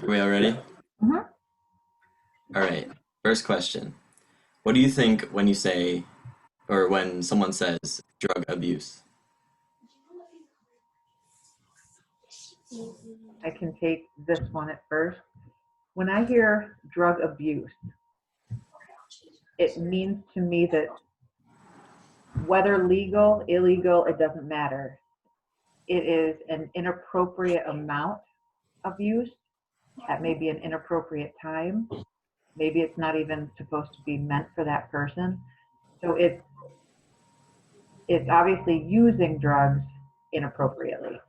Are we all ready? Mhm. All right. First question. What do you think when you say, or when someone says drug abuse? I can take this one at first. When I hear drug abuse, it means to me that whether legal, illegal, it doesn't matter. It is an inappropriate amount of use at maybe an inappropriate time. Maybe it's not even supposed to be meant for that person. So it's obviously using drugs inappropriately.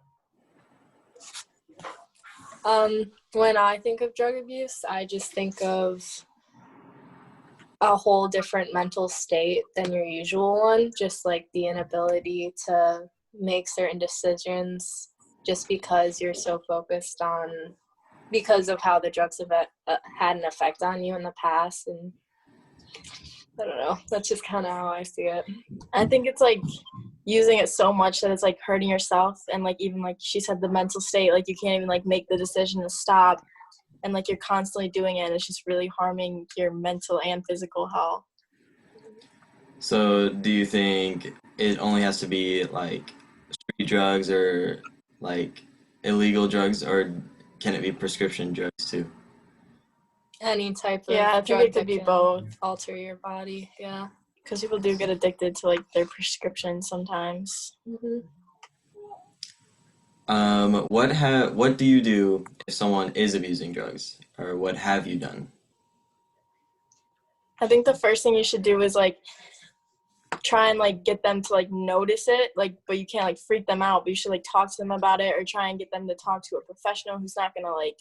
When I think of drug abuse, I just think of a whole different mental state than your usual one, just like the inability to make certain decisions just because you're so focused on because of how the drugs have had an effect on you in the past. And I don't know, that's just kind of how I see it. I think it's like using it so much that it's like hurting yourself, and like even like she said, the mental state, like you can't even like make the decision to stop, and like you're constantly doing it, and it's just really harming your mental and physical health. So, do you think it only has to be like street drugs or like illegal drugs, or can it be prescription drugs too? Any type of I think it could be both alter your body, yeah, because people do get addicted to like their prescription sometimes. What do you do if someone is abusing drugs, or what have you done? I think the first thing you should do is like try and like get them to like notice it, like, but you can't like freak them out, but you should like talk to them about it, or try and get them to talk to a professional who's not gonna like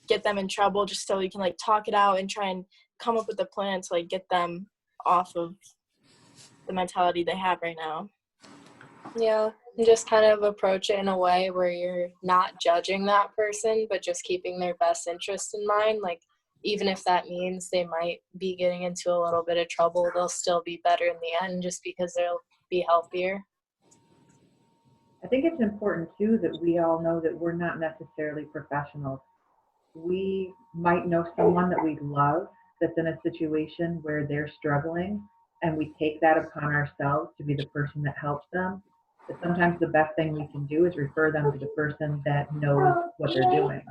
get them in trouble, just so you can like talk it out and try and come up with a plan to like get them off of the mentality they have right now. Yeah, and just kind of approach it in a way where you're not judging that person, but just keeping their best interest in mind. Like, even if that means they might be getting into a little bit of trouble, they'll still be better in the end just because they'll be healthier. I think it's important too that we all know that we're not necessarily professionals. We might know someone that we love that's in a situation where they're struggling, and we take that upon ourselves to be the person that helps them. But sometimes the best thing we can do is refer them to the person that knows what they're doing.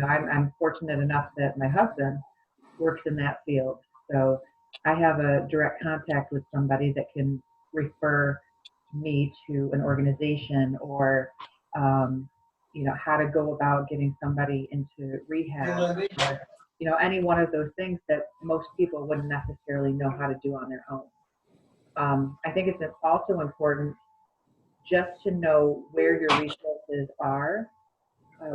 I'm fortunate enough that my husband works in that field. So I have a direct contact with somebody that can refer me to an organization, or how to go about getting somebody into rehab, or any one of those things that most people wouldn't necessarily know how to do on their own. I think it's also important just to know where your resources are.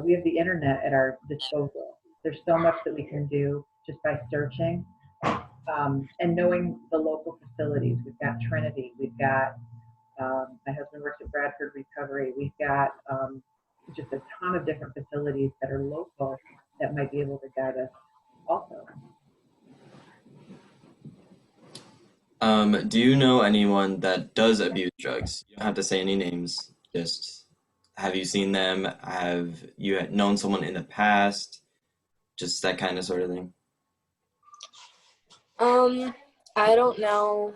We have the internet at our disposal. There's so much that we can do just by searching, and knowing the local facilities. We've got Trinity. We've got my husband works at Bradford Recovery. We've got just a ton of different facilities that are local that might be able to guide us also. Do you know anyone that does abuse drugs? You don't have to say any names. Just have you seen them? Have you known someone in the past? Just that kind of sort of thing. I don't know.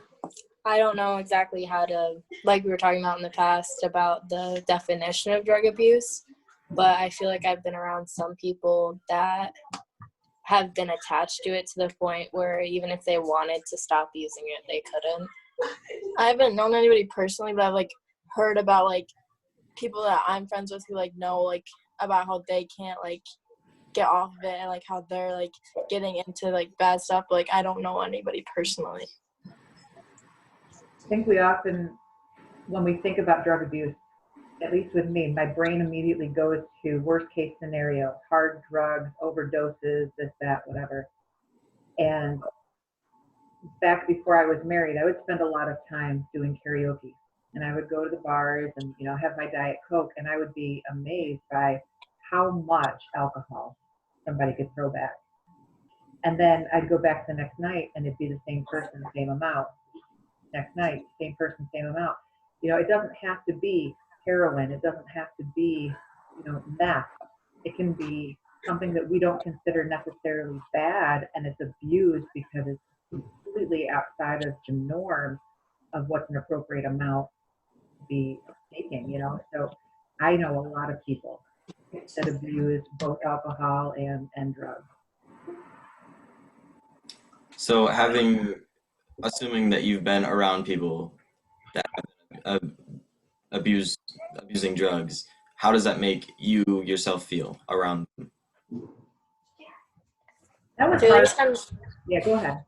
I don't know exactly how to, like we were talking about in the past, about the definition of drug abuse, but I feel like I've been around some people that have been attached to it to the point where even if they wanted to stop using it, they couldn't. I haven't known anybody personally, but I've like heard about like people that I'm friends with who like know like about how they can't like get off of it, and like how they're like getting into like bad stuff. But, like, I don't know anybody personally. I think we often, when we think about drug abuse, at least with me, my brain immediately goes to worst case scenario, hard drugs, overdoses, this, that, whatever. And back before I was married, I would spend a lot of time doing karaoke. And I would go to the bars and, have my Diet Coke, and I would be amazed by how much alcohol somebody could throw back. And then I'd go back the next night and it'd be the same person, same amount. Next night, same person, same amount. It doesn't have to be heroin. It doesn't have to be, meth. It can be something that we don't consider necessarily bad, and it's abused because it's completely outside of the norm of what's an appropriate amount to be taking, So I know a lot of people that abuse both alcohol and drugs. So assuming that you've been around people that have abusing drugs, how does that make you yourself feel around them? That was I feel like hard. it's kind of, Yeah, go ahead.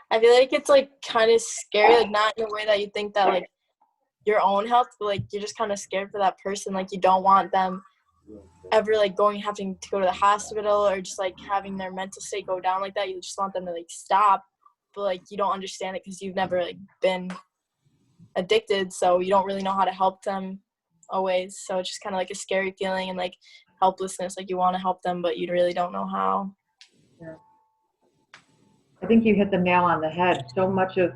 I feel like it's like kind of scary, like not in a way that you think that like your own health, but like you're just kind of scared for that person. Like you don't want them ever like having to go to the hospital or just like having their mental state go down like that. You just want them to like stop, but like you don't understand it because you've never like been addicted, so you don't really know how to help them always. So it's just kind of like a scary feeling and like helplessness. Like you want to help them, but you really don't know how. Yeah. I think you hit the nail on the head. So much of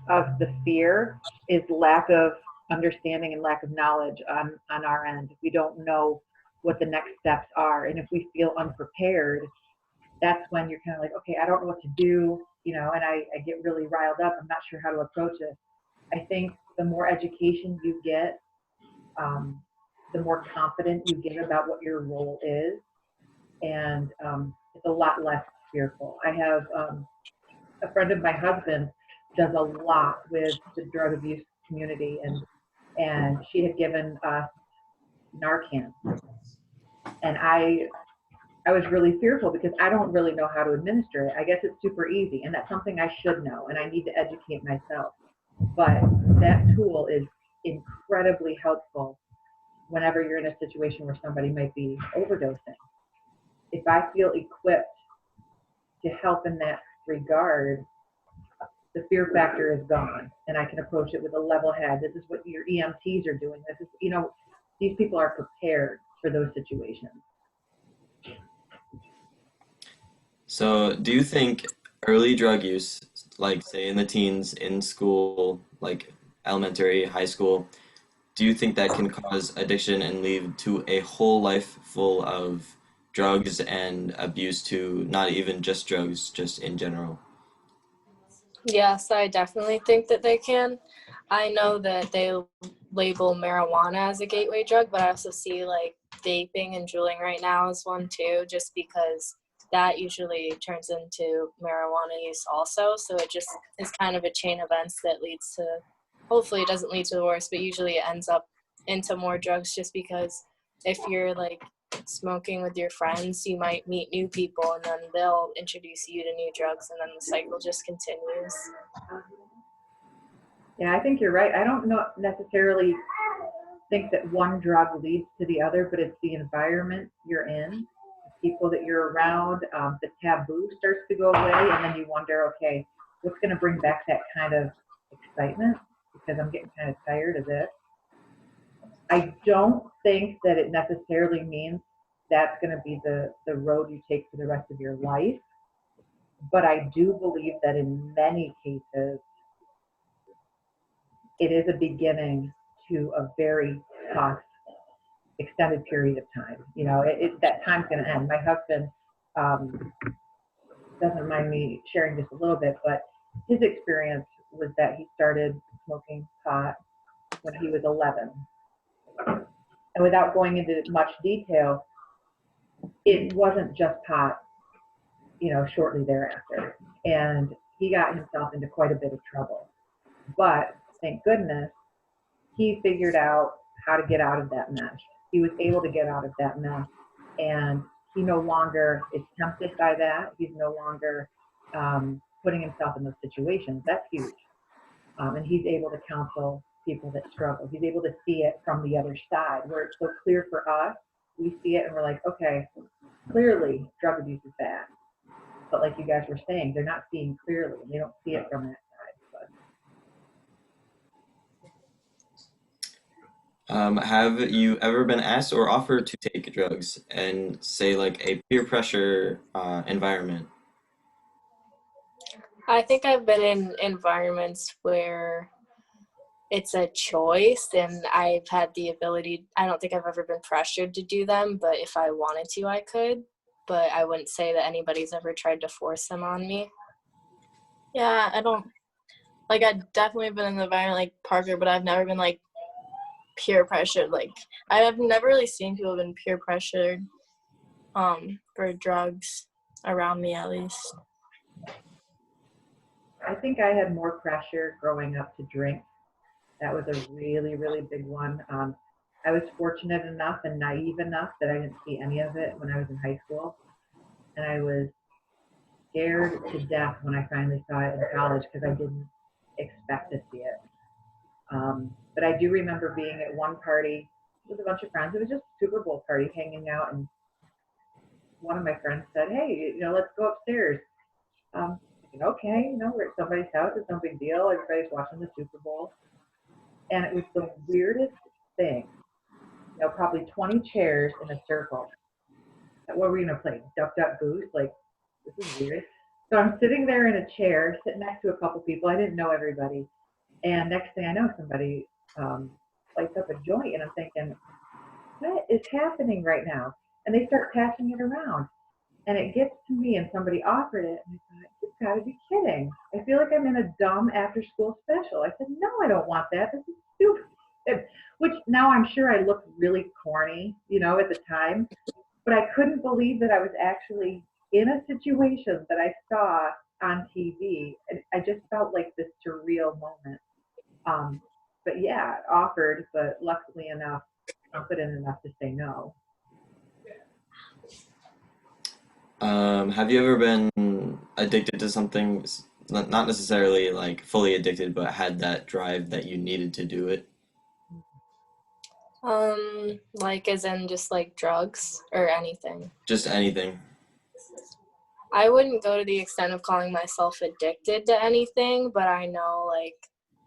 the fear is lack of understanding and lack of knowledge on our end. We don't know what the next steps are. And if we feel unprepared, that's when you're kind of like, okay, I don't know what to do, and I get really riled up. I'm not sure how to approach it. I think the more education you get, the more confident you get about what your role is, and it's a lot less fearful. I have a friend of my husband does a lot with the drug abuse community, and she had given us Narcan, and I was really fearful because I don't really know how to administer it. I guess it's super easy, and that's something I should know, and I need to educate myself. But that tool is incredibly helpful whenever you're in a situation where somebody might be overdosing. If I feel equipped to help in that regard, the fear factor is gone, and I can approach it with a level head. This is what your EMTs are doing. This is, these people are prepared for those situations. So, do you think early drug use, like say in the teens, in school, like elementary, high school, do you think that can cause addiction and lead to a whole life full of drugs and abuse to not even just drugs, just in general? Yes, I definitely think that they can. I know that they label marijuana as a gateway drug, but I also see like vaping and juuling right now as one too, just because that usually turns into marijuana use also. So it just is kind of a chain of events that leads to, hopefully it doesn't lead to the worst, but usually it ends up into more drugs just because if you're like smoking with your friends, you might meet new people and then they'll introduce you to new drugs and then the cycle just continues. Yeah, I think you're right. I don't necessarily think that one drug leads to the other, but it's the environment you're in, the people that you're around. The taboo starts to go away, and then you wonder, okay, what's going to bring back that kind of excitement? Because I'm getting kind of tired of this. I don't think that it necessarily means that's going to be the road you take for the rest of your life. But I do believe that in many cases, it is a beginning to a very tough, extended period of time. That time's going to end. My husband doesn't mind me sharing just a little bit, but his experience was that he started smoking pot when he was 11. And without going into much detail, it wasn't just pot, shortly thereafter. And he got himself into quite a bit of trouble. But thank goodness, he figured out how to get out of that mess. He was able to get out of that mess. And he no longer is tempted by that. He's no longer putting himself in those situations. That's huge. And he's able to counsel people that struggle. He's able to see it from the other side, where it's so clear for us. We see it and we're like, okay, clearly drug abuse is bad. But like you guys were saying, they're not seeing clearly. They don't see it from that side. Have you ever been asked or offered to take drugs and say like a peer pressure environment? I think I've been in environments where it's a choice and I've had the ability, I don't think I've ever been pressured to do them, but if I wanted to, I could. but I wouldn't say that anybody's ever tried to force them on me. Yeah, I don't, like, I've definitely been in an environment like Parker, but I've never been, like, peer pressured. Like, I have never really seen people have been peer pressured for drugs around me, at least. I think I had more pressure growing up to drink. That was a really, really big one. I was fortunate enough and naive enough that I didn't see any of it when I was in high school. And I was scared to death when I finally saw it in college because I didn't expect to see it. But I do remember being at one party with a bunch of friends. It was just a Super Bowl party, hanging out, and one of my friends said, "Hey, let's go upstairs." Thinking, okay, we're at somebody's house. It's no big deal. Everybody's watching the Super Bowl, and it was the weirdest thing. Probably 20 chairs in a circle. What were we gonna play? Duck, duck, goose? Like, this is weird. So I'm sitting there in a chair, sitting next to a couple people. I didn't know everybody, and next thing I know, somebody lights up a joint, and I'm thinking, what is happening right now? And they start passing it around. And it gets to me, and somebody offered it, and I thought, you've got to be kidding. I feel like I'm in a dumb after-school special. I said, no, I don't want that. This is stupid. Which now I'm sure I looked really corny, at the time. But I couldn't believe that I was actually in a situation that I saw on TV. And I just felt like this surreal moment. But yeah, offered, but luckily enough, confident enough to say no. Have you ever been addicted to something, not necessarily like fully addicted, but had that drive that you needed to do it? Like as in just like drugs or anything. Just anything. I wouldn't go to the extent of calling myself addicted to anything, but I know like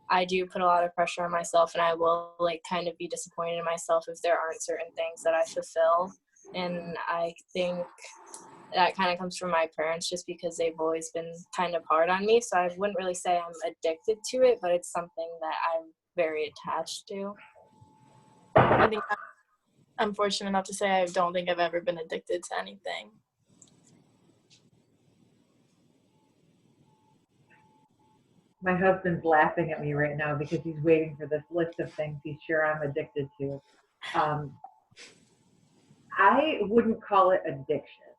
I do put a lot of pressure on myself, and I will like kind of be disappointed in myself if there aren't certain things that I fulfill. And I think that kind of comes from my parents, just because they've always been kind of hard on me. So I wouldn't really say I'm addicted to it, but it's something that I'm very attached to. I think I'm fortunate enough to say I don't think I've ever been addicted to anything. My husband's laughing at me right now because he's waiting for this list of things he's sure I'm addicted to. I wouldn't call it addiction,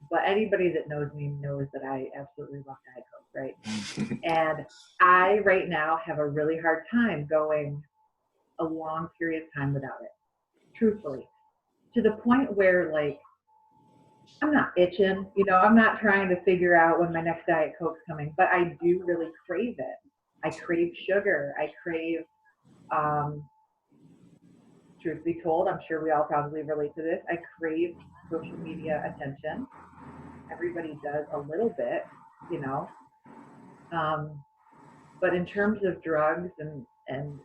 but anybody that knows me knows that I absolutely love Diet Coke, right? And I right now have a really hard time going a long period of time without it, truthfully, to the point where like I'm not itching, I'm not trying to figure out when my next Diet Coke's coming, but I do really crave it. I crave sugar. I crave, truth be told, I'm sure we all probably relate to this. I crave social media attention. Everybody does a little bit, you know. But in terms of drugs and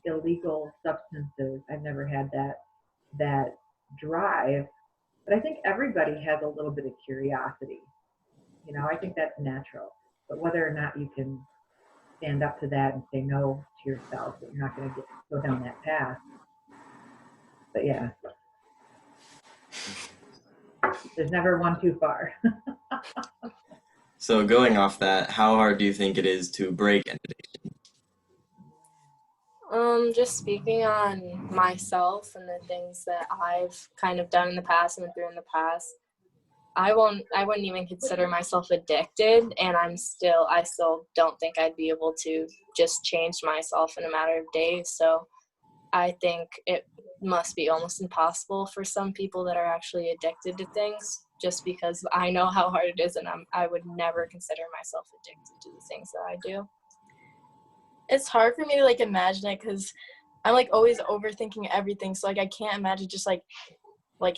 illegal substances, I've never had that drive. But I think everybody has a little bit of curiosity. I think that's natural. But whether or not you can stand up to that and say no to yourself, that you're not going to go down that path. But yeah, there's never one too far. So going off that, how hard do you think it is to break an addiction? Just speaking on myself and the things that I've kind of done in the past and went through in the past, I wouldn't even consider myself addicted, and I still don't think I'd be able to just change myself in a matter of days. So I think it must be almost impossible for some people that are actually addicted to things, just because I know how hard it is, and I would never consider myself addicted to the things that I do. It's hard for me to like imagine it because I'm like always overthinking everything. So like I can't imagine just like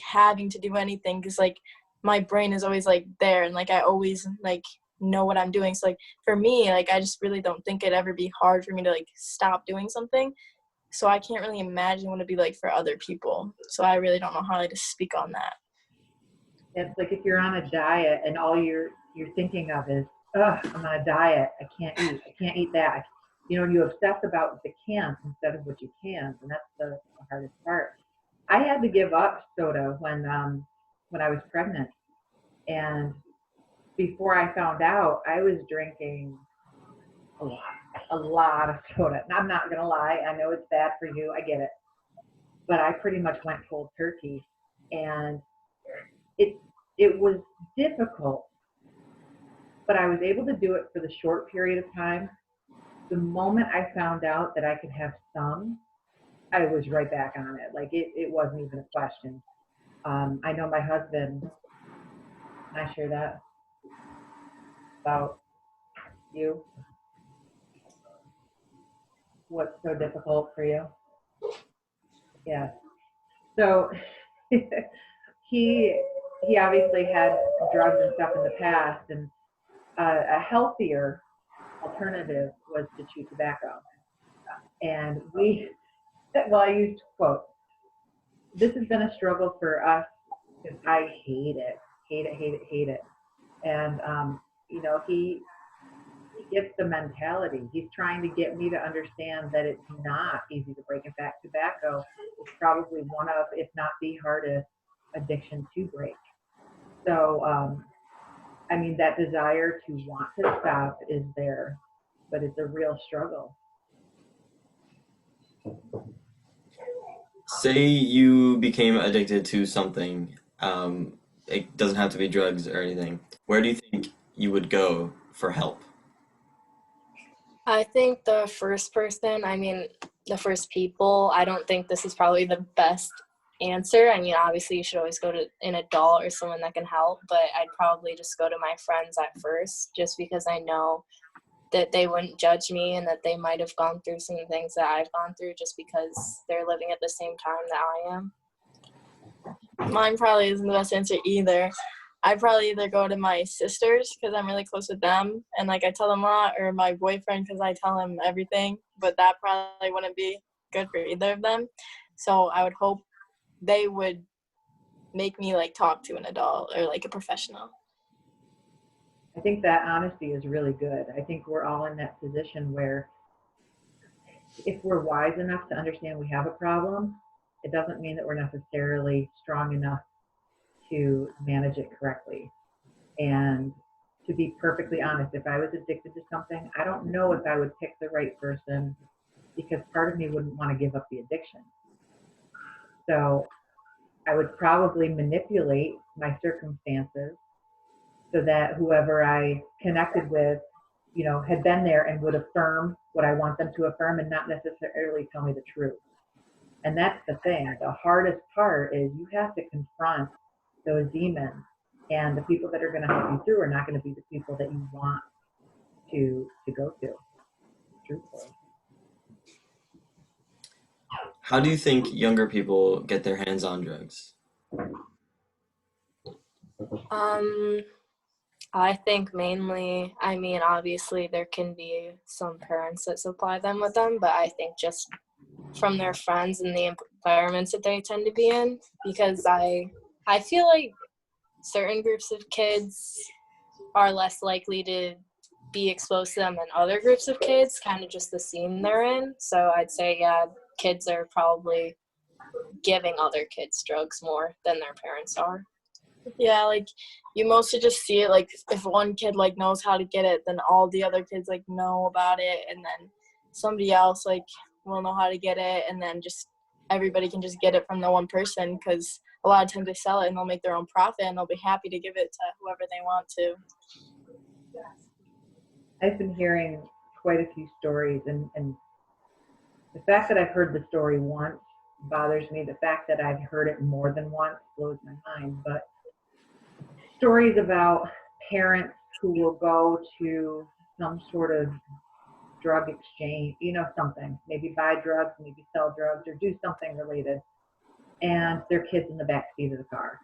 having to do anything, because like my brain is always like there, and like I always like know what I'm doing. So like for me, like I just really don't think it'd ever be hard for me to like stop doing something. So I can't really imagine what it'd be like for other people. So I really don't know how to speak on that. It's like if you're on a diet and all you're thinking of is, ugh, I'm on a diet. I can't eat that. And you obsess about the can't instead of what you can, and that's the hardest part. I had to give up soda when I was pregnant. And before I found out, I was drinking a lot, a lot of soda. And I'm not gonna lie, I know it's bad for you, I get it, but I pretty much went cold turkey, and it it was difficult, but I was able to do it for the short period of time. The moment I found out that I could have some, I was right back on it. Like it wasn't even a question. I know my husband, can I share that about you? What's so difficult for you? Yeah. So he he obviously had drugs and stuff in the past, and a healthier alternative was to chew tobacco. And well, I used quote, this has been a struggle for us because I hate it, hate it, hate it, hate it. And he gets the mentality. He's trying to get me to understand that it's not easy to break. In fact, tobacco is probably one of, if not the hardest addiction to break. So, I mean, that desire to want to stop is there, but it's a real struggle. Say you became addicted to something. It doesn't have to be drugs or anything. Where do you think you would go for help? I think the first person, I mean, the first people, I don't think this is probably the best answer. I mean, obviously, you should always go to an adult or someone that can help, but I'd probably just go to my friends at first, just because I know that they wouldn't judge me and that they might have gone through some things that I've gone through just because they're living at the same time that I am. Mine probably isn't the best answer either. I'd probably either go to my sisters because I'm really close with them and like I tell them a lot, or my boyfriend because I tell him everything, but that probably wouldn't be good for either of them. So I would hope they would make me like talk to an adult or like a professional. I think that honesty is really good. I think we're all in that position where if we're wise enough to understand we have a problem, it doesn't mean that we're necessarily strong enough to manage it correctly. And to be perfectly honest, if I was addicted to something, I don't know if I would pick the right person because part of me wouldn't want to give up the addiction. So I would probably manipulate my circumstances so that whoever I connected with, had been there and would affirm what I want them to affirm and not necessarily tell me the truth. And that's the thing. The hardest part is you have to confront those demons. And the people that are going to help you through are not going to be the people that you want to go to, truthfully. How do you think younger people get their hands on drugs? Um, I think mainly, I mean, obviously there can be some parents that supply them with them, but I think just from their friends and the environments that they tend to be in, because I feel like certain groups of kids are less likely to be exposed to them than other groups of kids, kind of just the scene they're in. So I'd say, yeah, kids are probably giving other kids drugs more than their parents are. Yeah, like you mostly just see it like if one kid like knows how to get it, then all the other kids like know about it, and then somebody else like will know how to get it, and then just everybody can just get it from the one person because a lot of times they sell it and they'll make their own profit and they'll be happy to give it to whoever they want to. I've been hearing quite a few stories, and the fact that I've heard the story once bothers me. The fact that I've heard it more than once blows my mind. But stories about parents who will go to some sort of drug exchange, something, maybe buy drugs, maybe sell drugs, or do something related, and their kids in the back seat of the car,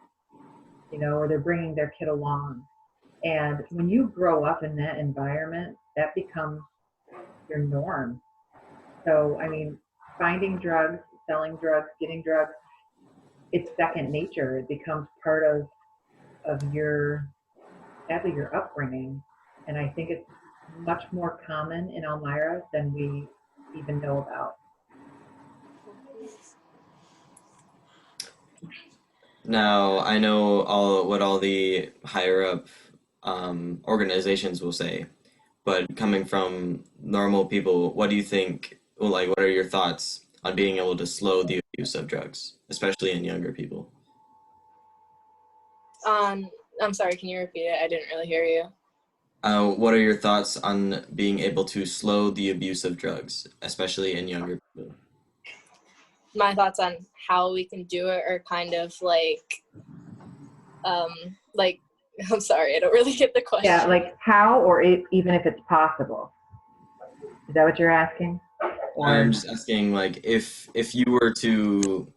or they're bringing their kid along. And when you grow up in that environment, that becomes your norm. So, I mean, finding drugs, selling drugs, getting drugs, it's second nature. It becomes part of your, sadly, your upbringing. And I think it's much more common in Elmira than we even know about. Now, I know all the higher up organizations will say, but coming from normal people, what do you think, well, like, what are your thoughts on being able to slow the abuse of drugs, especially in younger people? Um, I'm sorry, can you repeat it? I didn't really hear you. What are your thoughts on being able to slow the abuse of drugs, especially in younger people? My thoughts on how we can do it are kind of um, like, I'm sorry, I don't really get the Yeah, question. like how, or even if it's possible. Is that what you're asking? I'm Or just asking, like, if you were to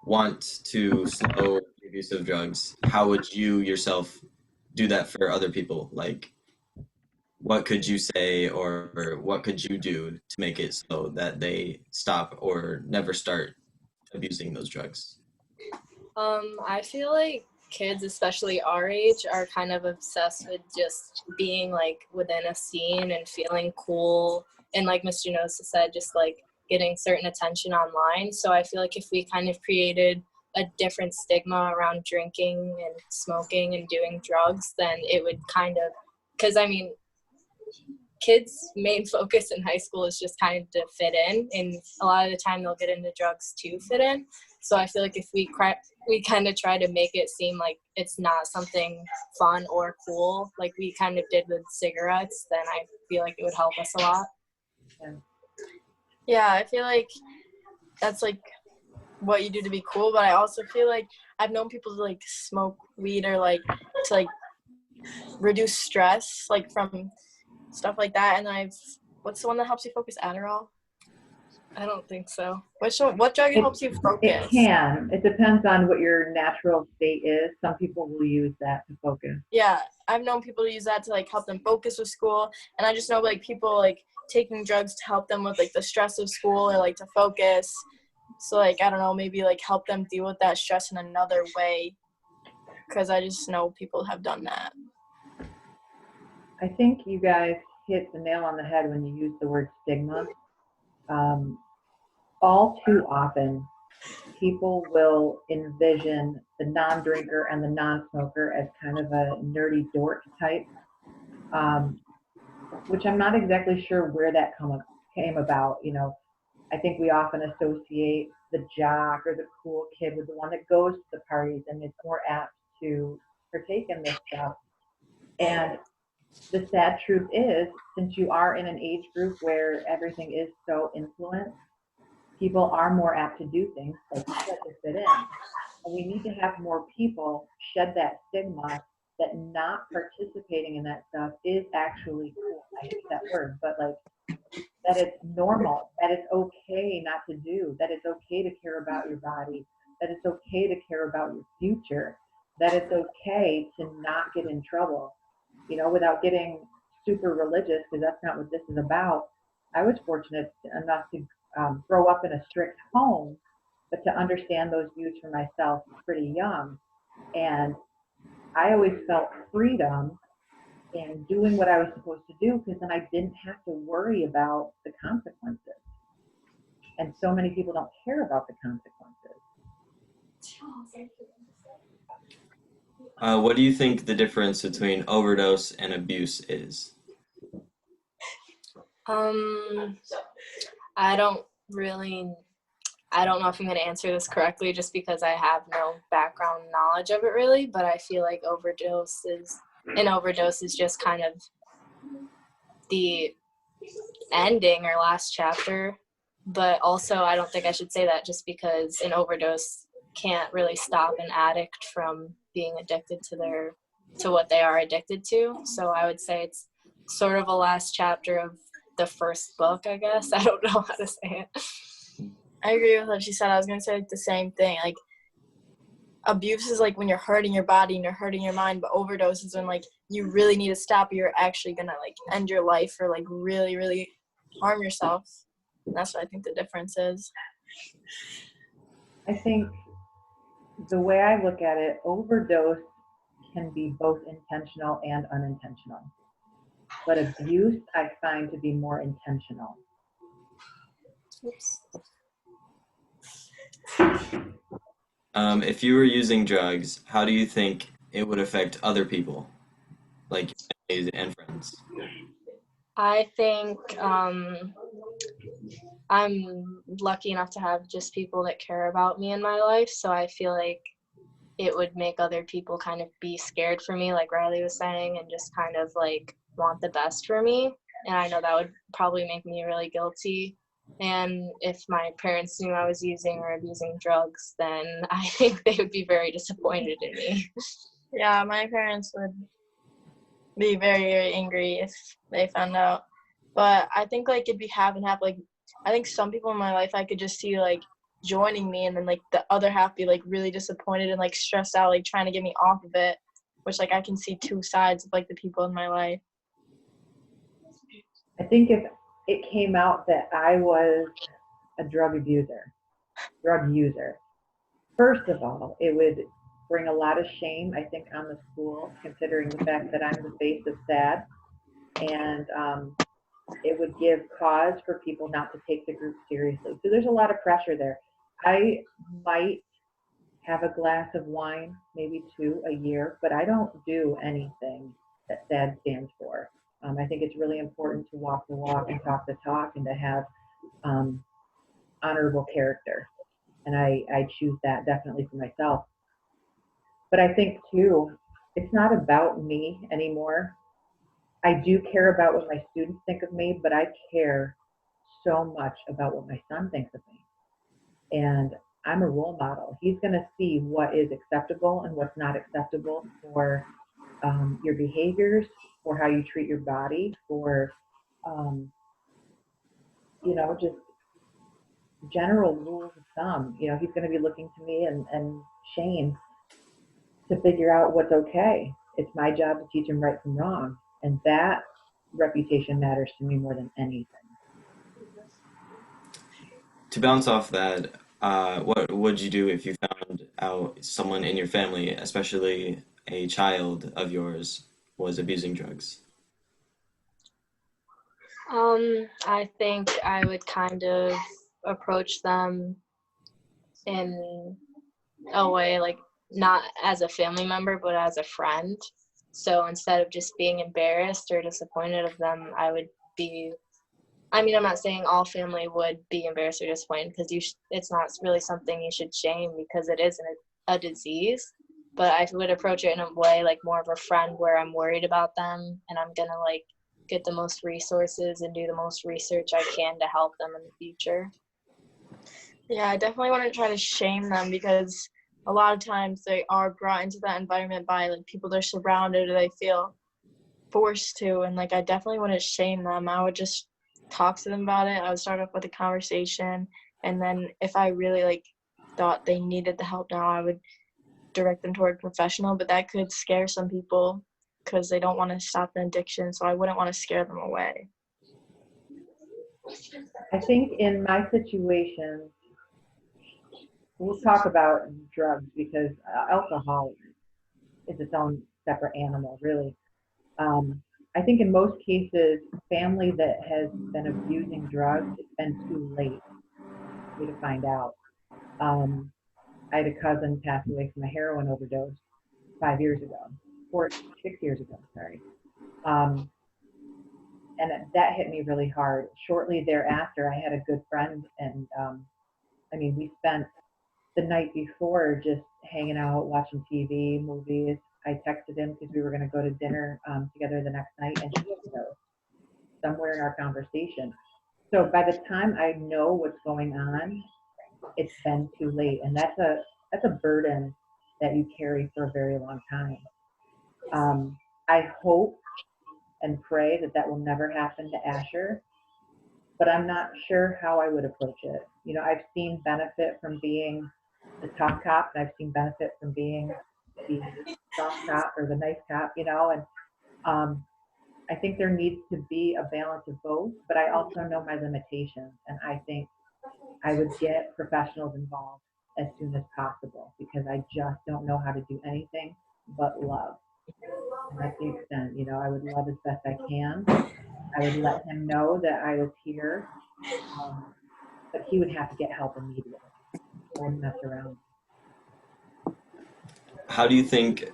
want to slow the abuse of drugs, how would you yourself do that for other people? Like, what could you say or what could you do to make it so that they stop or never start abusing those drugs? I feel like kids, especially our age, are kind of obsessed with just being like within a scene and feeling cool. And like Mr. Nosa said, just like getting certain attention online. So I feel like if we kind of created a different stigma around drinking and smoking and doing drugs, then it would kind of, because I mean, kids' main focus in high school is just kind of to fit in, and a lot of the time they'll get into drugs to fit in. So I feel like if we kind of try to make it seem like it's not something fun or cool, like we kind of did with cigarettes, then I feel like it would help us a lot. Yeah, I feel like that's like what you do to be cool, but I also feel like I've known people to like smoke weed or like to like reduce stress like from stuff like that. And what's the one that helps you focus? Adderall? I don't think so. What drug it helps you it focus? can. It depends on what your natural state is. Some people will use that to focus. Yeah, I've known people to use that to like help them focus with school, and I just know like people like taking drugs to help them with like the stress of school or like to focus. So like I don't know, maybe like help them deal with that stress in another way, because I just know people have done that. I think you guys hit the nail on the head when you use the word stigma. Um, all too often, people will envision the non-drinker and the non-smoker as kind of a nerdy dork type, um, which I'm not exactly sure where that came about. I think we often associate the jock or the cool kid with the one that goes to the parties and is more apt to partake in this stuff. And the sad truth is, since you are in an age group where everything is so influenced, people are more apt to do things, like you said, to fit in. And we need to have more people shed that stigma that not participating in that stuff is actually cool. I hate that word, but like that it's normal, that it's okay not to do, that it's okay to care about your body, that it's okay to care about your future, that it's okay to not get in trouble, without getting super religious, because that's not what this is about. I was fortunate enough to grow up in a strict home, but to understand those views for myself pretty young. And I always felt freedom in doing what I was supposed to do because then I didn't have to worry about the consequences. And so many people don't care about the consequences. What do you think the difference between overdose and abuse is? Um, I don't really, I don't know if I'm going to answer this correctly just because I have no background knowledge of it really, but I feel like an overdose is just kind of the ending or last chapter. But also, I don't think I should say that just because an overdose can't really stop an addict from being addicted to what they are addicted to. So I would say it's sort of a last chapter of the first book, I guess. I don't know how to say it. I agree with what she said. I was gonna say like the same thing. Like abuse is like when you're hurting your body and you're hurting your mind, but overdose is when like you really need to stop. You're actually gonna like end your life or like really, really harm yourself. And that's what I think the difference is. I think the way I look at it, overdose can be both intentional and unintentional. But abuse I find to be more intentional. Oops. If you were using drugs, how do you think it would affect other people, like your family and friends? I think I'm lucky enough to have just people that care about me in my life, so I feel like it would make other people kind of be scared for me, like Riley was saying, and just kind of like want the best for me. And I know that would probably make me really guilty. And if my parents knew I was using or abusing drugs, then I think they would be very disappointed in me. Yeah, my parents would be very, very angry if they found out. But I think like it'd be half and half. Like I think some people in my life I could just see like joining me, and then like the other half be like really disappointed and like stressed out, like trying to get me off of it. Which like I can see two sides of like the people in my life. I think if it came out that I was a drug user, first of all, it would bring a lot of shame, I think, on the school, considering the fact that I'm the face of SAD, and it would give cause for people not to take the group seriously. So there's a lot of pressure there. I might have a glass of wine, maybe two a year, but I don't do anything that SAD stands for. I think it's really important to walk the walk and talk the talk and to have um, honorable character. And I choose that definitely for myself. But I think too, it's not about me anymore. I do care about what my students think of me, but I care so much about what my son thinks of me. And I'm a role model. He's going to see what is acceptable and what's not acceptable for your behaviors, for how you treat your body, for, um, just general rules of thumb. He's going to be looking to me and Shane to figure out what's okay. It's my job to teach him right from wrong. And that reputation matters to me more than anything. To bounce off that, what would you do if you found out someone in your family, especially a child of yours, was abusing drugs? I think I would kind of approach them in a way like not as a family member, but as a friend. So instead of just being embarrassed or disappointed of them, I would be. I mean, I'm not saying all family would be embarrassed or disappointed because it's not really something you should shame because it isn't a disease. But I would approach it in a way like more of a friend where I'm worried about them and I'm gonna like get the most resources and do the most research I can to help them in the future. Yeah, I definitely wouldn't try to shame them because a lot of times they are brought into that environment by like people they're surrounded or they feel forced to, and like I definitely wouldn't shame them. I would just talk to them about it. I would start off with a conversation, and then if I really like thought they needed the help now, I would direct them toward a professional, but that could scare some people because they don't want to stop the addiction, so I wouldn't want to scare them away. I think in my situation, we'll talk about drugs because alcohol is its own separate animal, really. I think in most cases, family that has been abusing drugs, it's been too late for me to find out. Um, I had a cousin pass away from a heroin overdose 5 years ago, 6 years ago, sorry. Um, and that hit me really hard. Shortly thereafter, I had a good friend, and I mean, we spent the night before just hanging out, watching TV, movies. I texted him because we were going to go to dinner together the next night, and he knows somewhere in our conversation. So by the time I know what's going on, it's been too late, and that's a burden that you carry for a very long time. I hope and pray that that will never happen to Asher, but I'm not sure how I would approach it. I've seen benefit from being the tough cop, and I've seen benefit from being the soft cop or the nice cop, and um, I think there needs to be a balance of both, but I also know my limitations, and I think I would get professionals involved as soon as possible because I just don't know how to do anything but love. And that's the extent, I would love as best I can. I would let him know that I was here, um, but he would have to get help immediately. I wouldn't mess around. How do you think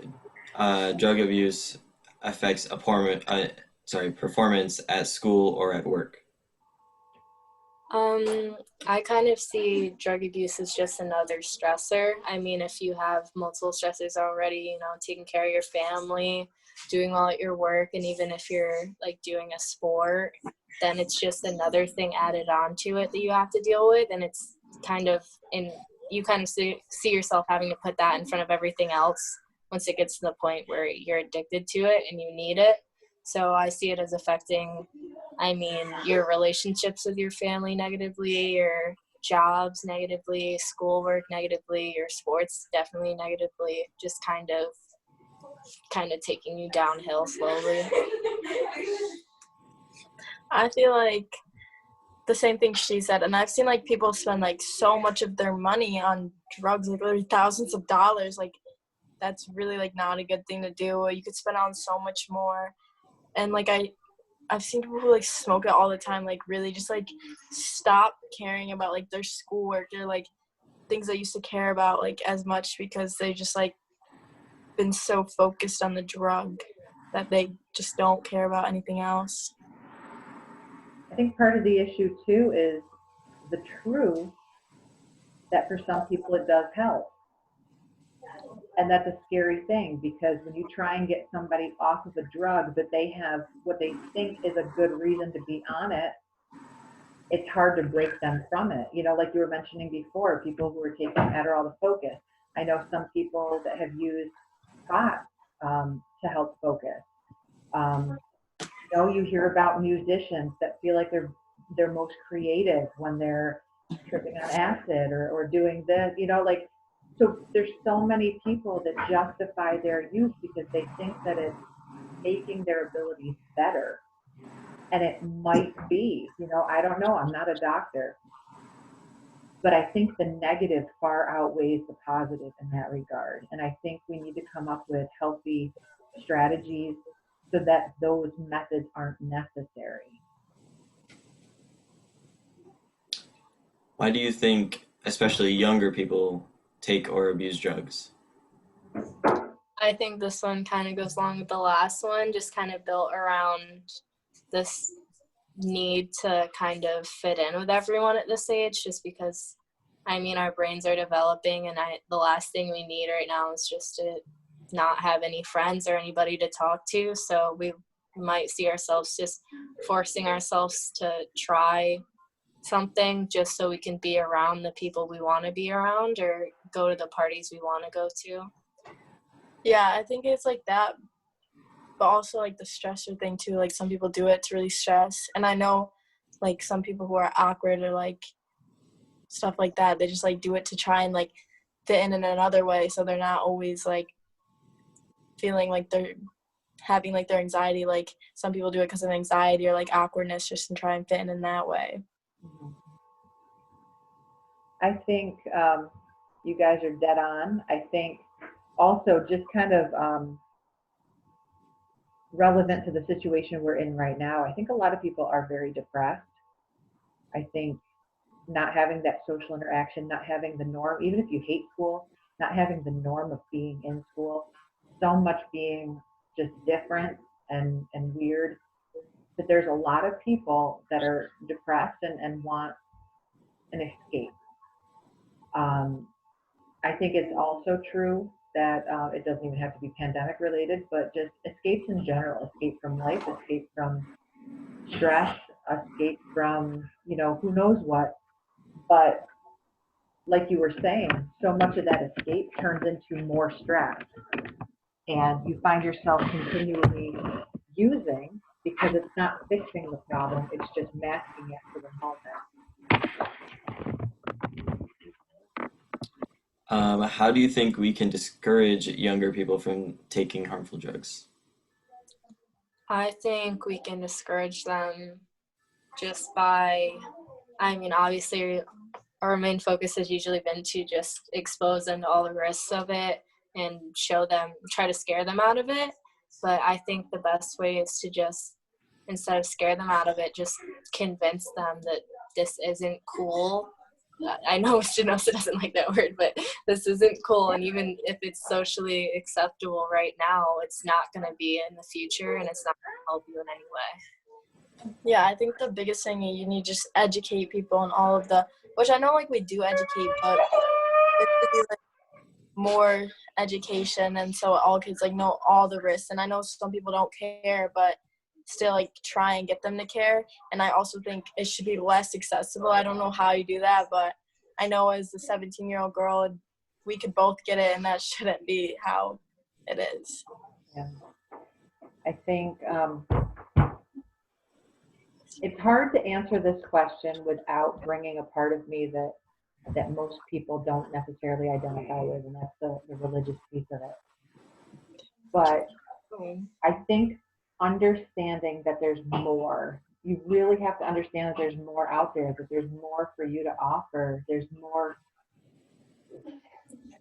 drug abuse affects performance at school or at work? Um, I kind of see drug abuse as just another stressor. I mean, if you have multiple stressors already, taking care of your family, doing well at your work, and even if you're like doing a sport, then it's just another thing added on to it that you have to deal with. And it's kind of in, you kind of see yourself having to put that in front of everything else once it gets to the point where you're addicted to it and you need it. So I see it as affecting, I mean, your relationships with your family negatively, your jobs negatively, schoolwork negatively, your sports definitely negatively, just kind of taking you downhill slowly. I feel like the same thing she said, and I've seen like people spend like so much of their money on drugs, like literally thousands of dollars. Like that's really like not a good thing to do. You could spend on so much more. And like I've seen people who like smoke it all the time, like really just like stop caring about like their schoolwork or like things they used to care about like as much because they just like been so focused on the drug that they just don't care about anything else. I think part of the issue too is the truth that for some people it does help. And that's a scary thing because when you try and get somebody off of a drug, but they have what they think is a good reason to be on it, it's hard to break them from it. Like you were mentioning before, people who are taking Adderall to focus. I know some people that have used pot to help focus. Um, you hear about musicians that feel like they're most creative when they're tripping on acid or doing this. Like so. There's so many people that justify their use because they think that it's making their abilities better, and it might be. I don't know. I'm not a doctor, but I think the negative far outweighs the positive in that regard. And I think we need to come up with healthy strategies so that those methods aren't necessary. Why do you think, especially younger people, take or abuse drugs? I think this one kind of goes along with the last one, just kind of built around this need to kind of fit in with everyone at this age, just because, I mean, our brains are developing, and the last thing we need right now is just to not have any friends or anybody to talk to. So we might see ourselves just forcing ourselves to try something just so we can be around the people we want to be around or go to the parties we want to go to. Yeah, I think it's like that, but also like the stressor thing too. Like some people do it to really stress, and I know like some people who are awkward or like stuff like that. They just like do it to try and like fit in another way, so they're not always like feeling like they're having like their anxiety. Like some people do it because of anxiety or like awkwardness, just to try and fit in that way. Mhm. I think you guys are dead on. I think also just kind of relevant to the situation we're in right now. I think a lot of people are very depressed. I think not having that social interaction, not having the norm, even if you hate school, not having the norm of being in school, so much being just different and weird, that there's a lot of people that are depressed and want an escape. Um, I think it's also true that it doesn't even have to be pandemic related, but just escapes in general, escape from life, escape from stress, escape from, who knows what. But like you were saying, so much of that escape turns into more stress. And you find yourself continually using because it's not fixing the problem, it's just masking it for the moment. How do you think we can discourage younger people from taking harmful drugs? I think we can discourage them just by, I mean, obviously, our main focus has usually been to just expose them to all the risks of it and show them, try to scare them out of it. But I think the best way is to just, instead of scare them out of it, just convince them that this isn't cool I know Shinosa doesn't like that word, but this isn't cool. And even if it's socially acceptable right now, it's not going to be in the future, and it's not going to help you in any way. Yeah, I think the biggest thing is you need to just educate people on all of the, which I know like we do educate, but it should be like more education, and so all kids like know all the risks. And I know some people don't care, but still like try and get them to care. And I also think it should be less accessible. I don't know how you do that, but I know as a 17-year-old girl, we could both get it, and that shouldn't be how it is. Yeah. I think it's hard to answer this question without bringing a part of me that most people don't necessarily identify with, and that's the religious piece of it. But I think understanding that there's more, you really have to understand that there's more out there, that there's more for you to offer, there's more,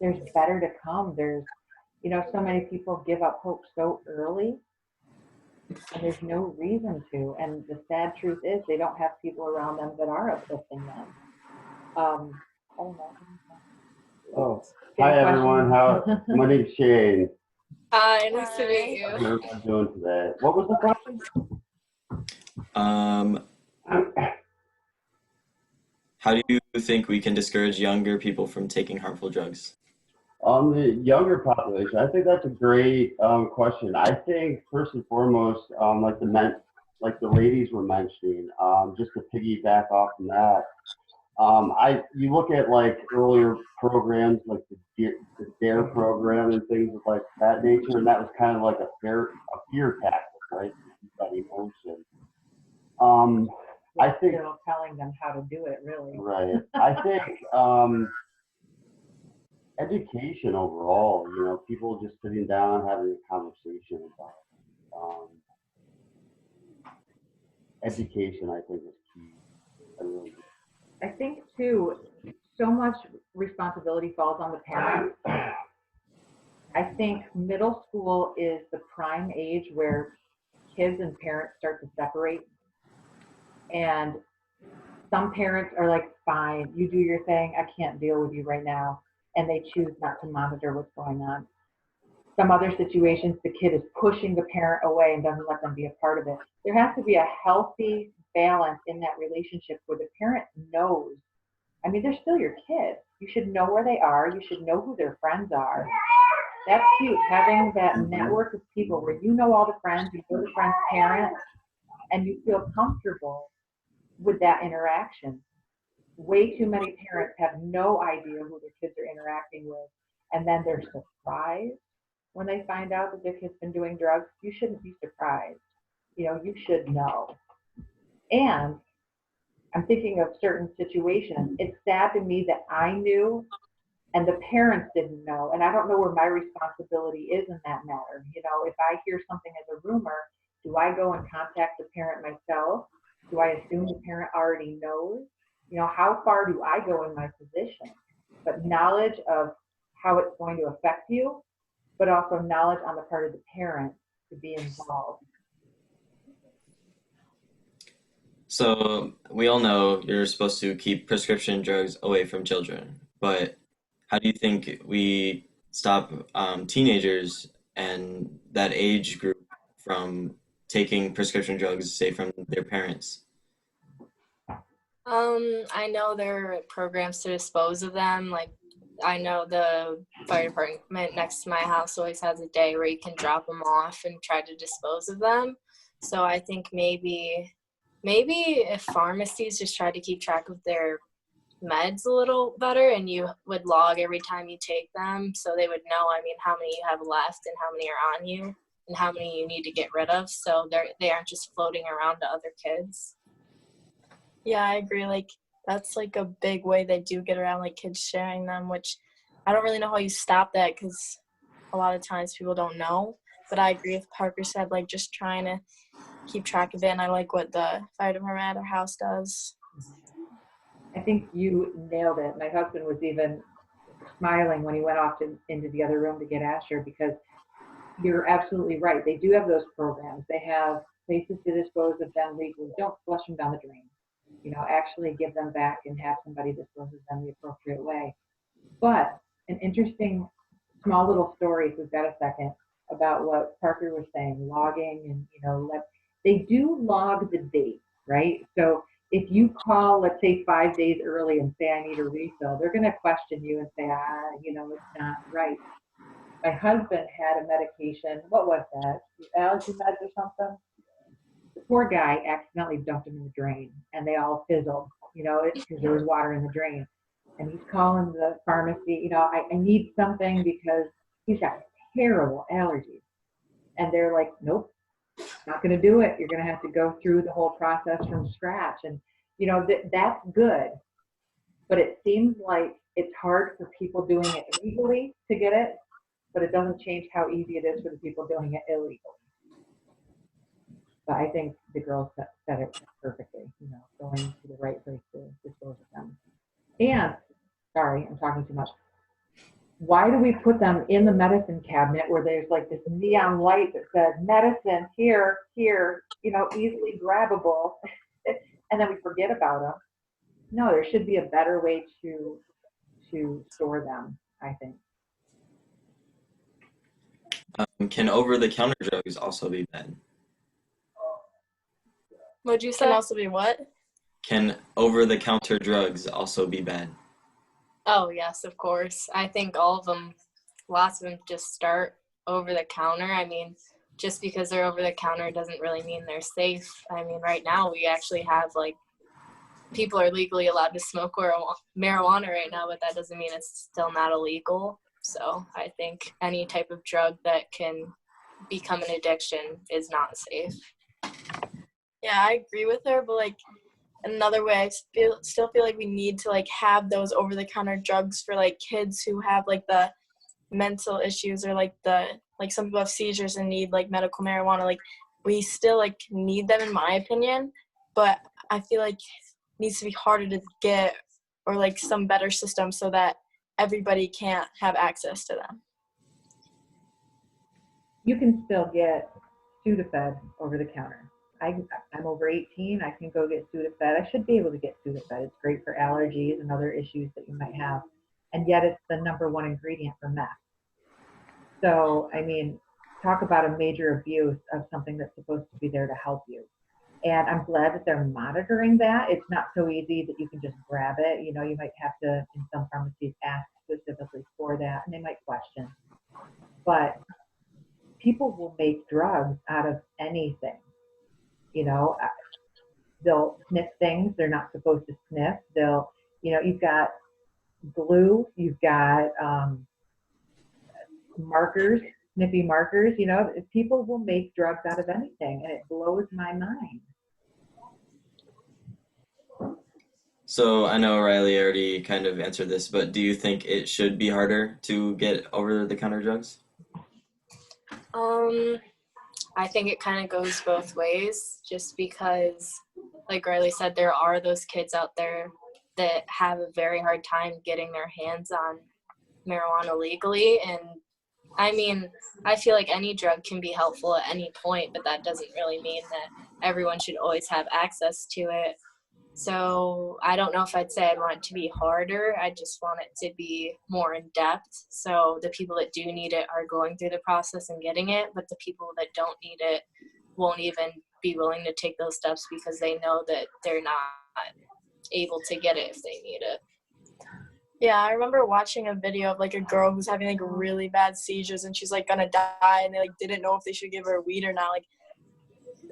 there's better to come. There's, so many people give up hope so early, and there's no reason to. And the sad truth is they don't have people around them that are uplifting them. Oh, hi everyone. My name's Shane. Hi, nice to meet you. How's everyone doing today? What was the question? How do you think we can discourage younger people from taking harmful drugs? The younger population, I think that's a great question. I think first and foremost, like the ladies were mentioning, just to piggyback off from that, you look at like earlier programs like the DARE program and things of like that nature, and that was kind of like a fear tactic, right? That emotion. I think still telling them how to do it, really. Right. I think education overall, people just sitting down having a conversation about education, I think is key. I think too, so much responsibility falls on the parents. I think middle school is the prime age where kids and parents start to separate. And some parents are like, fine, you do your thing, I can't deal with you right now. And they choose not to monitor what's going on. Some other situations, the kid is pushing the parent away and doesn't let them be a part of it. There has to be a healthy balance in that relationship where the parent knows. I mean, they're still your kids. You should know where they are. You should know who their friends are. That's huge, having that network of people where you know all the friends, you know the friend's parents, and you feel comfortable with that interaction. Way too many parents have no idea who their kids are interacting with, and then they're surprised when they find out that their kid's been doing drugs. You shouldn't be surprised. You should know. And I'm thinking of certain situations. It's sad to me that I knew and the parents didn't know, and I don't know where my responsibility is in that matter. If I hear something as a rumor, do I go and contact the parent myself? Do I assume the parent already knows? How far do I go in my position? But knowledge of how it's going to affect you, but also knowledge on the part of the parent to be involved. So we all know you're supposed to keep prescription drugs away from children, but how do you think we stop teenagers and that age group from taking prescription drugs, say, from their parents? I know there are programs to dispose of them. Like, I know the fire department next to my house always has a day where you can drop them off and try to dispose of them. So I think maybe if pharmacies just try to keep track of their meds a little better, and you would log every time you take them, so they would know, how many you have left and how many are on you and how many you need to get rid of, so they aren't just floating around to other kids. Yeah, I agree. Like, that's like a big way they do get around, like kids sharing them, which I don't really know how you stop that because a lot of times people don't know. But I agree with Parker said, like, just trying to keep track of it. And I like what the fire department at our house does. I think you nailed it. My husband was even smiling when he went off into the other room to get Asher, because you're absolutely right. They do have those programs. They have places to dispose of them legally. Don't flush them down the drain. actually give them back and have somebody dispose of them the appropriate way. But an interesting small little story, if we've got a second, about what Parker was saying, logging and, they do log the date, right? So if you call, let's say 5 days early and say, I need a refill, they're going to question you and say, it's not right. My husband had a medication. What was that? Allergy meds or something? The poor guy accidentally dumped them in the drain and they all fizzled, because there was water in the drain. And he's calling the pharmacy, I need something because he's got terrible allergies. And they're like, nope, not going to do it. You're going to have to go through the whole process from scratch. And, that's good. But it seems like it's hard for people doing it legally to get it, but it doesn't change how easy it is for the people doing it illegally. But I think the girls said it perfectly, going to the right place to dispose of them. And, sorry, I'm talking too much. Why do we put them in the medicine cabinet where there's like this neon light that says medicine here, easily grabbable, and then we forget about them? No, there should be a better way to store them, I think. Can over-the-counter drugs also be bad? Would you say? Can also be what? Can over-the-counter drugs also be bad? Oh, yes, of course. I think all of them, lots of them just start over the counter. I mean, just because they're over the counter doesn't really mean they're safe. I mean, right now we actually have, like, people are legally allowed to smoke marijuana right now, but that doesn't mean it's still not illegal. So I think any type of drug that can become an addiction is not safe. Yeah, I agree with her, but like another way, I still feel like we need to like have those over-the-counter drugs for like kids who have like the mental issues or like some people have seizures and need like medical marijuana. Like we still like need them in my opinion, but I feel like it needs to be harder to get or like some better system so that everybody can't have access to them. You can still get Sudafed over the counter. I'm over 18. I can go get Sudafed. I should be able to get Sudafed. It's great for allergies and other issues that you might have. And yet it's the #1 ingredient for meth. So, I mean, talk about a major abuse of something that's supposed to be there to help you. And I'm glad that they're monitoring that. It's not so easy that you can just grab it. You might have to, in some pharmacies, ask specifically for that, and they might question. But people will make drugs out of anything. They'll sniff things they're not supposed to sniff. You've got glue, you've got markers, sniffy markers. People will make drugs out of anything, and it blows my mind. So I know Riley already kind of answered this, but do you think it should be harder to get over-the-counter drugs? I think it kind of goes both ways, just because, like Riley said, there are those kids out there that have a very hard time getting their hands on marijuana legally. And I mean, I feel like any drug can be helpful at any point, but that doesn't really mean that everyone should always have access to it. So I don't know if I'd say I'd want it to be harder. I just want it to be more in depth. So the people that do need it are going through the process and getting it, but the people that don't need it won't even be willing to take those steps because they know that they're not able to get it if they need it. Yeah, I remember watching a video of like a girl who's having like really bad seizures and she's like gonna die and they like didn't know if they should give her weed or not. Like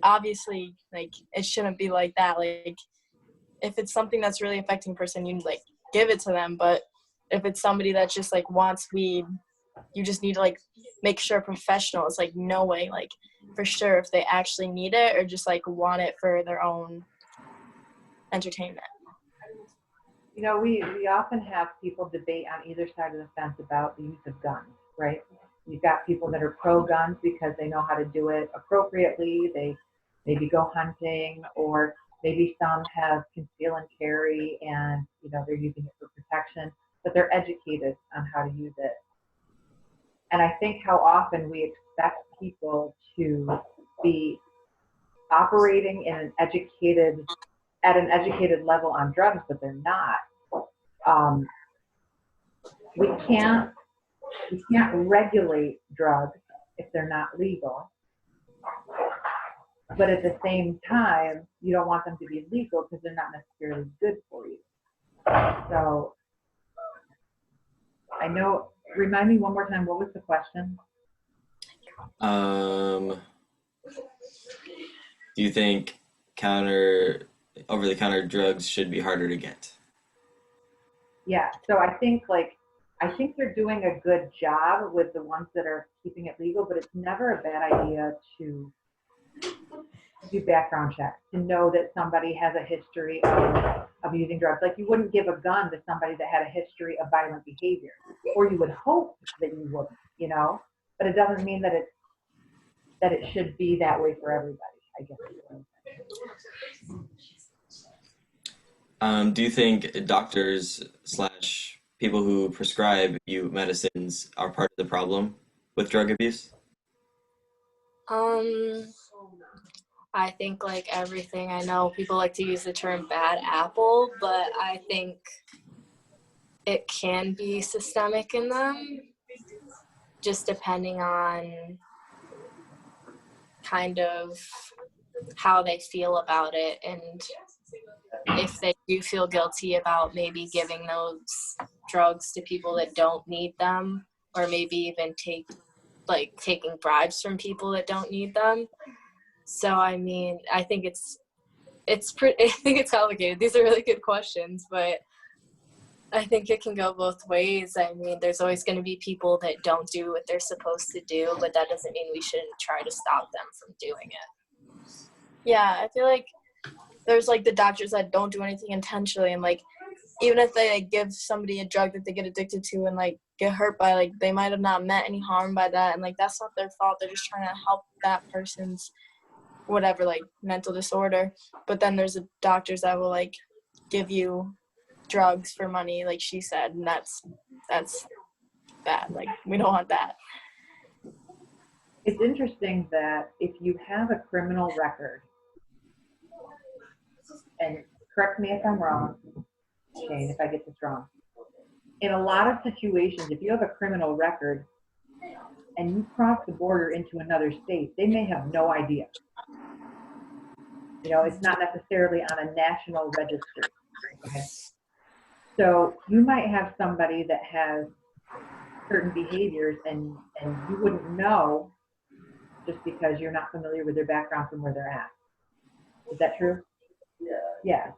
obviously like it shouldn't be like that. Like if it's something that's really affecting a person, you like give it to them. But if it's somebody that just like wants weed, you just need to like make sure professionals like no way like for sure if they actually need it or just like want it for their own entertainment. We often have people debate on either side of the fence about the use of guns, right? You've got people that are pro-guns because they know how to do it appropriately. They maybe go hunting, or maybe some have conceal and carry and, they're using it for protection, but they're educated on how to use it. And I think how often we expect people to be operating in an educated at an educated level on drugs, but they're not. Um, we can't regulate drugs if they're not legal. But at the same time, you don't want them to be legal because they're not necessarily good for you. So I know, remind me one more time, what was the question? Do you think over-the-counter drugs should be harder to get? Yeah, so I think they're doing a good job with the ones that are keeping it legal, but it's never a bad idea to do background checks, to know that somebody has a history of using drugs. Like, you wouldn't give a gun to somebody that had a history of violent behavior, or you would hope that you wouldn't, you know, but it doesn't mean that it should be that way for everybody, I guess. Do you think doctors slash people who prescribe you medicines are part of the problem with drug abuse? Um, I think like everything, I know people like to use the term bad apple, but I think it can be systemic in them, just depending on kind of how they feel about it, and if they do feel guilty about maybe giving those drugs to people that don't need them, or maybe even taking bribes from people that don't need them. So I mean, I think I think it's complicated. These are really good questions, but I think it can go both ways. I mean, there's always going to be people that don't do what they're supposed to do, but that doesn't mean we shouldn't try to stop them from doing it. Yeah, I feel like there's like the doctors that don't do anything intentionally, and like even if they like, give somebody a drug that they get addicted to and like get hurt by, like they might have not meant any harm by that, and like that's not their fault. They're just trying to help that person's whatever, like mental disorder. But then there's the doctors that will like give you drugs for money, like she said, and that's bad. Like, we don't want that. It's interesting that if you have a criminal record, and correct me if I'm wrong, Shane, if I get this wrong, in a lot of situations, if you have a criminal record and you cross the border into another state, they may have no idea. You know, it's not necessarily on a national registry. Okay? So you might have somebody that has certain behaviors and you wouldn't know just because you're not familiar with their background from where they're at. Is that true? Yeah.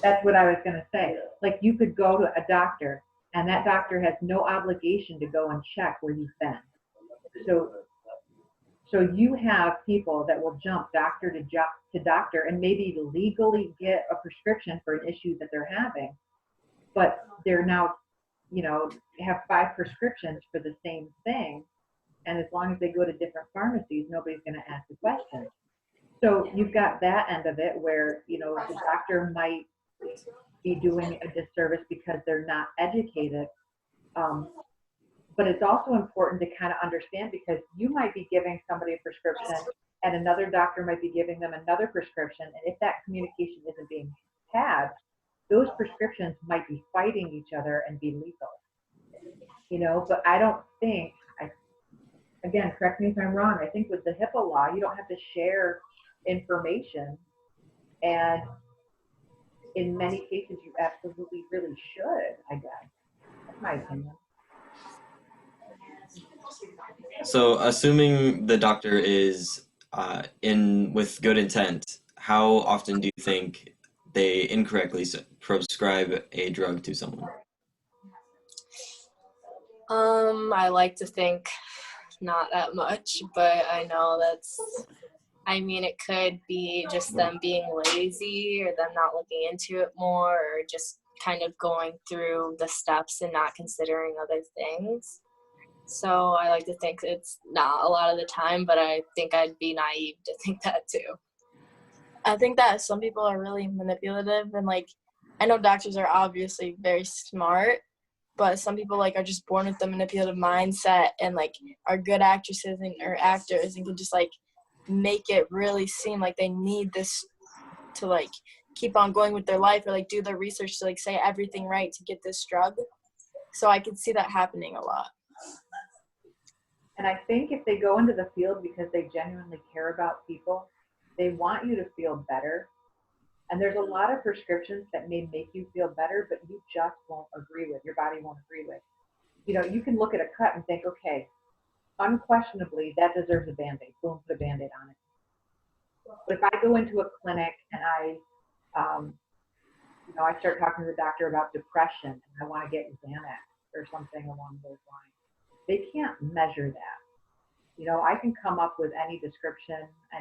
That's what I was going to say. Like, you could go to a doctor and that doctor has no obligation to go and check where you've been. So you have people that will jump doctor to doctor and maybe legally get a prescription for an issue that they're having, but they're now, you know, have 5 prescriptions for the same thing. And as long as they go to different pharmacies, nobody's going to ask the question. So you've got that end of it where, you know, the doctor might be doing a disservice because they're not educated. But it's also important to kind of understand, because you might be giving somebody a prescription and another doctor might be giving them another prescription. And if that communication isn't being had, those prescriptions might be fighting each other and be lethal. You know, but I don't think, again, correct me if I'm wrong, I think with the HIPAA law, you don't have to share information. And in many cases, you absolutely really should, I guess. That's my opinion. So, assuming the doctor is in with good intent, how often do you think they incorrectly prescribe a drug to someone? I like to think not that much, but I know I mean, it could be just them being lazy or them not looking into it more, or just kind of going through the steps and not considering other things. So I like to think it's not a lot of the time, but I think I'd be naive to think that too. I think that some people are really manipulative, and like I know doctors are obviously very smart, but some people like are just born with the manipulative mindset and like are good actresses or actors and can just like make it really seem like they need this to like keep on going with their life or like do their research to like say everything right to get this drug. So I could see that happening a lot. And I think if they go into the field because they genuinely care about people, they want you to feel better. And there's a lot of prescriptions that may make you feel better, but you just won't agree with, your body won't agree with. You know, you can look at a cut and think, okay, unquestionably, that deserves a Band-Aid. Boom, put a Band-Aid on it. But if I go into a clinic and I start talking to the doctor about depression and I want to get Xanax or something along those lines, they can't measure that. You know, I can come up with any description, I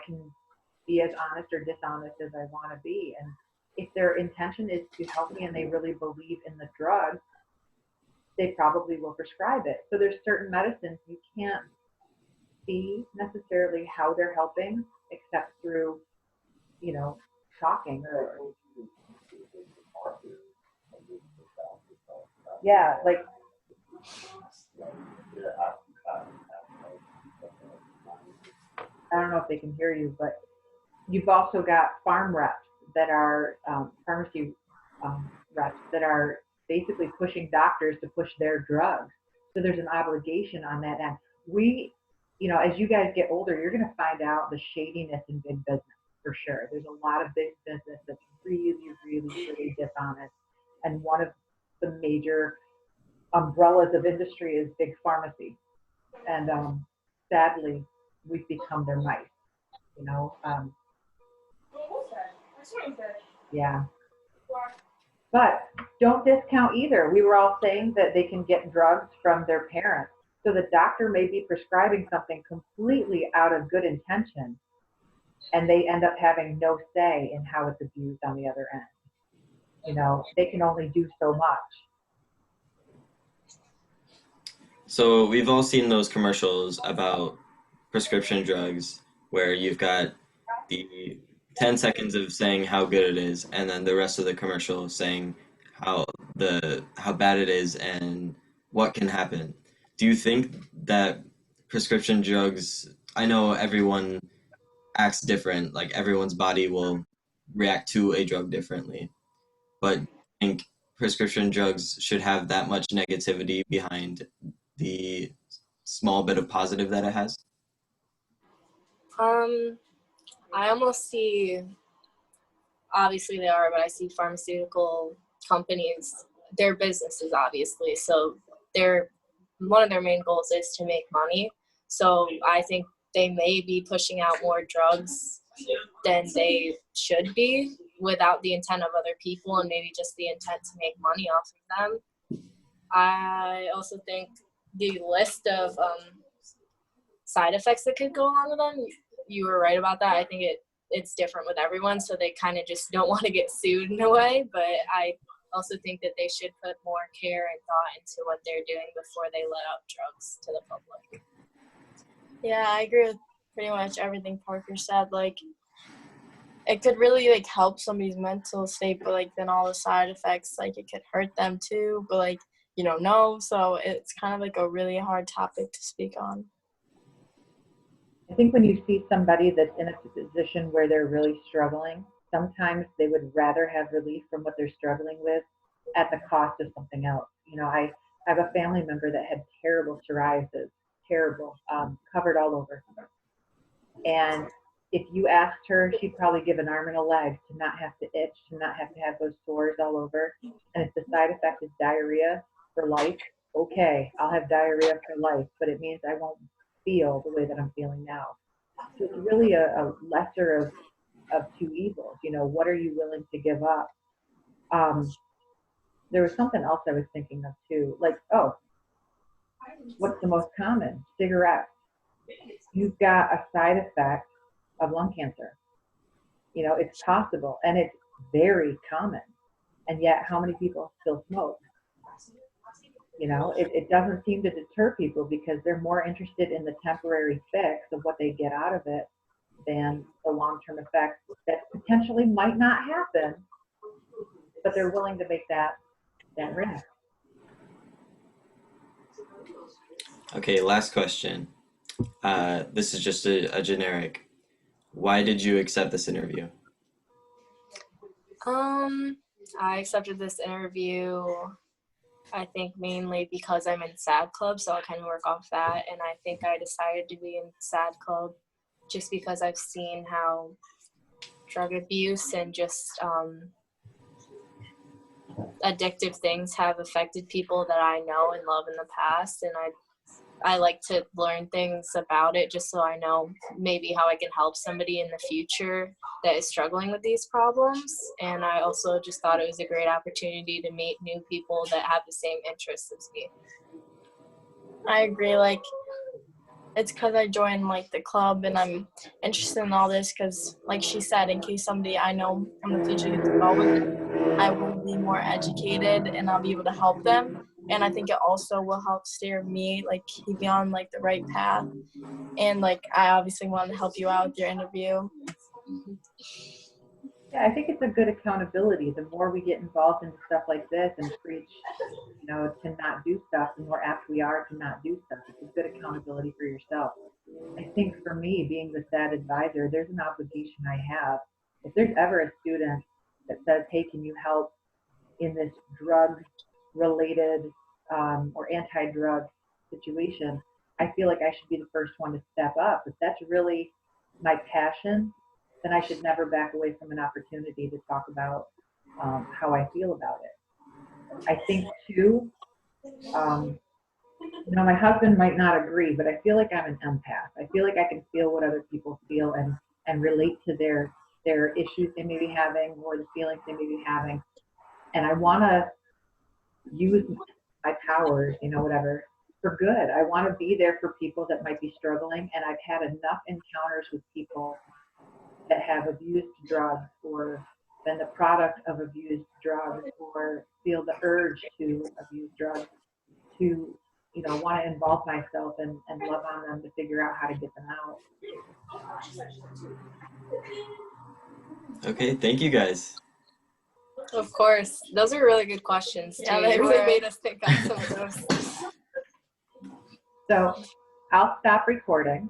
can be as honest or dishonest as I want to be. And if their intention is to help me and they really believe in the drug, they probably will prescribe it. So there's certain medicines you can't see necessarily how they're helping except through, talking or yeah, like I don't know if they can hear you, but you've also got farm reps that are pharmacy reps that are basically pushing doctors to push their drugs. So there's an obligation on that end. As you guys get older, you're going to find out the shadiness in big business for sure. There's a lot of big business that's really, really, really dishonest. And one of the major umbrellas of industry is big pharmacy. And sadly, we've become their mice, you know. Yeah. But don't discount either. We were all saying that they can get drugs from their parents. So the doctor may be prescribing something completely out of good intention, and they end up having no say in how it's abused on the other end. You know, they can only do so much. So we've all seen those commercials about prescription drugs where you've got the 10 seconds of saying how good it is and then the rest of the commercial saying how how bad it is and what can happen. Do you think that prescription drugs, I know everyone acts different, like everyone's body will react to a drug differently, but do you think prescription drugs should have that much negativity behind the small bit of positive that it has? I almost see, obviously they are, but I see pharmaceutical companies, their businesses obviously, so one of their main goals is to make money. So I think they may be pushing out more drugs than they should be without the intent of other people and maybe just the intent to make money off of them. I also think the list of side effects that could go along with them, you were right about that. I think it's different with everyone, so they kind of just don't want to get sued in a way, but I also think that they should put more care and thought into what they're doing before they let out drugs to the public. Yeah, I agree with pretty much everything Parker said. Like, it could really like help somebody's mental state, but like then all the side effects, like it could hurt them too, but like you don't know, so it's kind of like a really hard topic to speak on. I think when you see somebody that's in a position where they're really struggling, sometimes they would rather have relief from what they're struggling with at the cost of something else. You know, I have a family member that had terrible psoriasis, terrible, covered all over. And if you asked her, she'd probably give an arm and a leg to not have to itch, to not have to have those sores all over. And if the side effect is diarrhea for life, okay, I'll have diarrhea for life, but it means I won't feel the way that I'm feeling now. So it's really a lesser of two evils. You know, what are you willing to give up? There was something else I was thinking of too. Like, what's the most common? Cigarettes. You've got a side effect of lung cancer. You know, it's possible and it's very common. And yet, how many people still smoke? You know, it doesn't seem to deter people because they're more interested in the temporary fix of what they get out of it than the long-term effects that potentially might not happen, but they're willing to make that risk. Okay, last question. This is just a generic. Why did you accept this interview? I accepted this interview, I think mainly because I'm in SAD Club, so I'll kind of work off that. And I think I decided to be in SAD Club just because I've seen how drug abuse and just addictive things have affected people that I know and love in the past. And I like to learn things about it just so I know maybe how I can help somebody in the future that is struggling with these problems. And I also just thought it was a great opportunity to meet new people that have the same interests as me. I agree. Like, it's because I joined like the club and I'm interested in all this because, like she said, in case somebody I know in the future gets involved with it, I will be more educated and I'll be able to help them. And I think it also will help steer me, like, keep me on like the right path. And like, I obviously want to help you out with your interview. Yeah, I think it's a good accountability. The more we get involved in stuff like this and preach, to not do stuff, the more apt we are to not do stuff. It's a good accountability for yourself. I think for me, being the SAD advisor, there's an obligation I have. If there's ever a student that says, hey, can you help in this drug related or anti drug situation, I feel like I should be the first one to step up. If that's really my passion, then I should never back away from an opportunity to talk about how I feel about it. I think too, my husband might not agree, but I feel like I'm an empath. I feel like I can feel what other people feel and relate to their issues they may be having or the feelings they may be having. And I want to use my powers, whatever, for good. I want to be there for people that might be struggling. And I've had enough encounters with people that have abused drugs or been the product of abused drugs or feel the urge to abuse drugs to, want to involve myself and love on them to figure out how to get them out. Okay, thank you guys. Of course. Those are really good questions, too. Yeah, they You really were. made us think on some of those. So I'll stop recording.